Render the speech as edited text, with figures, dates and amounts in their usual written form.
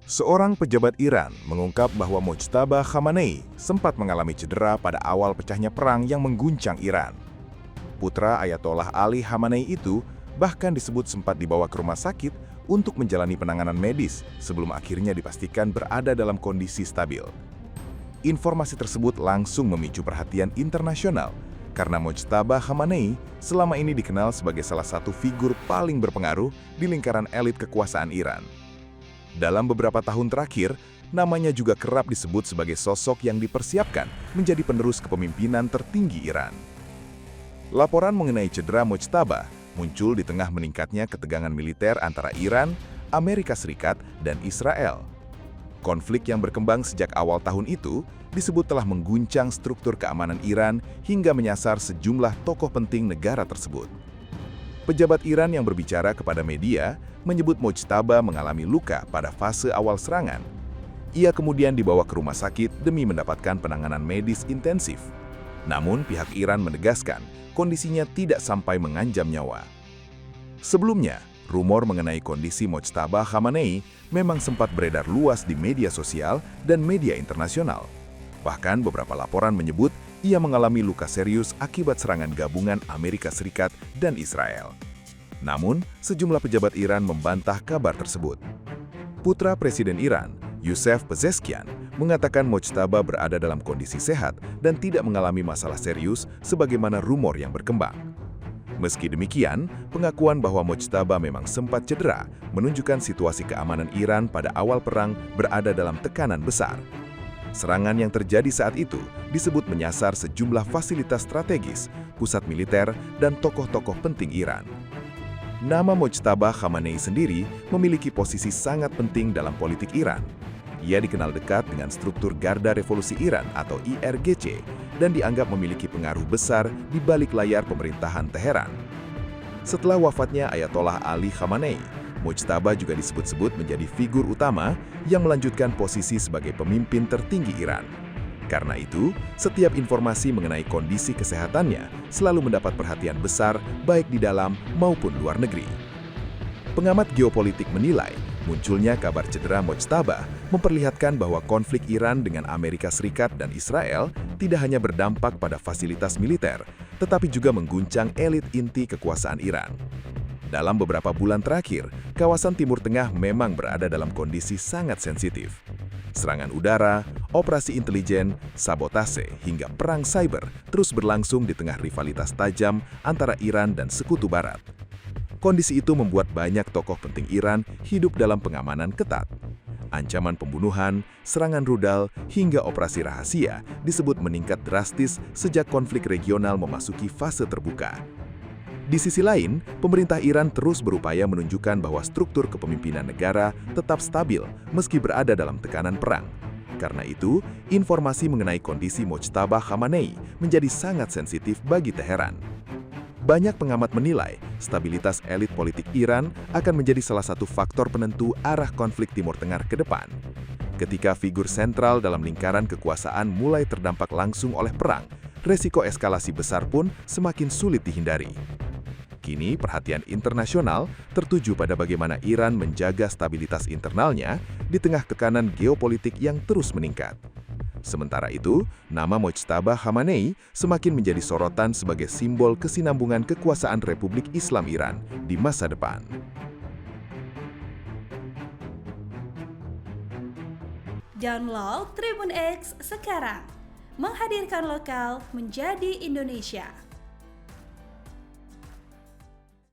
Seorang pejabat Iran mengungkap bahwa Mojtaba Khamenei sempat mengalami cedera pada awal pecahnya perang yang mengguncang Iran. Putra Ayatollah Ali Khamenei itu bahkan disebut sempat dibawa ke rumah sakit untuk menjalani penanganan medis sebelum akhirnya dipastikan berada dalam kondisi stabil. Informasi tersebut langsung memicu perhatian internasional karena Mojtaba Khamenei selama ini dikenal sebagai salah satu figur paling berpengaruh di lingkaran elit kekuasaan Iran. Dalam beberapa tahun terakhir, namanya juga kerap disebut sebagai sosok yang dipersiapkan menjadi penerus kepemimpinan tertinggi Iran. Laporan mengenai cedera Mojtaba muncul di tengah meningkatnya ketegangan militer antara Iran, Amerika Serikat, dan Israel. Konflik yang berkembang sejak awal tahun itu disebut telah mengguncang struktur keamanan Iran hingga menyasar sejumlah tokoh penting negara tersebut. Pejabat Iran yang berbicara kepada media menyebut Mojtaba mengalami luka pada fase awal serangan. Ia kemudian dibawa ke rumah sakit demi mendapatkan penanganan medis intensif. Namun pihak Iran menegaskan kondisinya tidak sampai mengancam nyawa. Sebelumnya, rumor mengenai kondisi Mojtaba Khamenei memang sempat beredar luas di media sosial dan media internasional. Bahkan beberapa laporan menyebut ia mengalami luka serius akibat serangan gabungan Amerika Serikat dan Israel. Namun, sejumlah pejabat Iran membantah kabar tersebut. Putra Presiden Iran, Youssef Pezeshkian, mengatakan Mojtaba berada dalam kondisi sehat dan tidak mengalami masalah serius sebagaimana rumor yang berkembang. Meski demikian, pengakuan bahwa Mojtaba memang sempat cedera menunjukkan situasi keamanan Iran pada awal perang berada dalam tekanan besar. Serangan yang terjadi saat itu disebut menyasar sejumlah fasilitas strategis, pusat militer, dan tokoh-tokoh penting Iran. Nama Mojtaba Khamenei sendiri memiliki posisi sangat penting dalam politik Iran. Ia dikenal dekat dengan struktur Garda Revolusi Iran atau IRGC dan dianggap memiliki pengaruh besar di balik layar pemerintahan Teheran. Setelah wafatnya Ayatollah Ali Khamenei, Mojtaba juga disebut-sebut menjadi figur utama yang melanjutkan posisi sebagai pemimpin tertinggi Iran. Karena itu, setiap informasi mengenai kondisi kesehatannya selalu mendapat perhatian besar baik di dalam maupun luar negeri. Pengamat geopolitik menilai, munculnya kabar cedera Mojtaba memperlihatkan bahwa konflik Iran dengan Amerika Serikat dan Israel tidak hanya berdampak pada fasilitas militer, tetapi juga mengguncang elit inti kekuasaan Iran. Dalam beberapa bulan terakhir, kawasan Timur Tengah memang berada dalam kondisi sangat sensitif. Serangan udara, operasi intelijen, sabotase, hingga perang cyber terus berlangsung di tengah rivalitas tajam antara Iran dan Sekutu Barat. Kondisi itu membuat banyak tokoh penting Iran hidup dalam pengamanan ketat. Ancaman pembunuhan, serangan rudal, hingga operasi rahasia disebut meningkat drastis sejak konflik regional memasuki fase terbuka. Di sisi lain, pemerintah Iran terus berupaya menunjukkan bahwa struktur kepemimpinan negara tetap stabil meski berada dalam tekanan perang. Karena itu, informasi mengenai kondisi Mojtaba Khamenei menjadi sangat sensitif bagi Teheran. Banyak pengamat menilai, stabilitas elit politik Iran akan menjadi salah satu faktor penentu arah konflik Timur Tengah ke depan. Ketika figur sentral dalam lingkaran kekuasaan mulai terdampak langsung oleh perang, resiko eskalasi besar pun semakin sulit dihindari. Kini perhatian internasional tertuju pada bagaimana Iran menjaga stabilitas internalnya di tengah tekanan geopolitik yang terus meningkat. Sementara itu, nama Mojtaba Khamenei semakin menjadi sorotan sebagai simbol kesinambungan kekuasaan Republik Islam Iran di masa depan. Download Tribun X sekarang, menghadirkan lokal menjadi Indonesia.